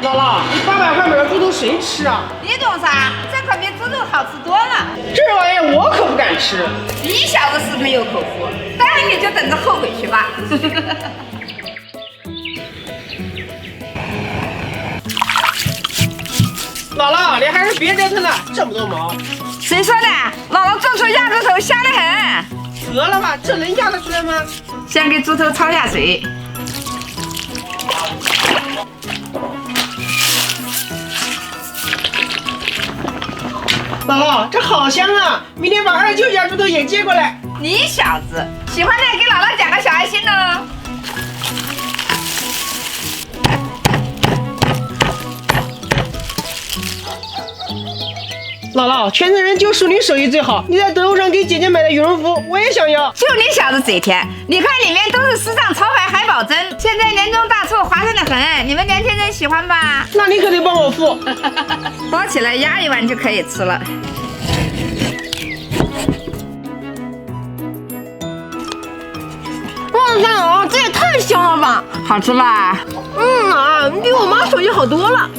姥姥，你800块买的猪头谁吃啊？你懂啥？这可比猪肉好吃多了。这玩意儿我可不敢吃。你小子是没有口福，待会你就等着后悔去吧。姥姥，你还是别折腾了，这么多毛。谁说的？姥姥做出鸭子头香得很。得了吧，这能压得出来吗？先给猪头焯下水。姥姥，这好香啊！明天把二舅家猪头也接过来。你小子喜欢的，给姥姥讲个小爱心哦。姥姥，全村人就属你手艺最好。你在抖音上给姐姐买的羽绒服，我也想要。就你小子嘴甜，你看里面都是时尚潮牌海宝珍，现在年终大促，划算的很。你们年轻人喜欢吧？那你可得帮我付。包起来压一碗就可以吃了。哇塞，这也太香了吧！好吃吧？你比我妈手艺好多了。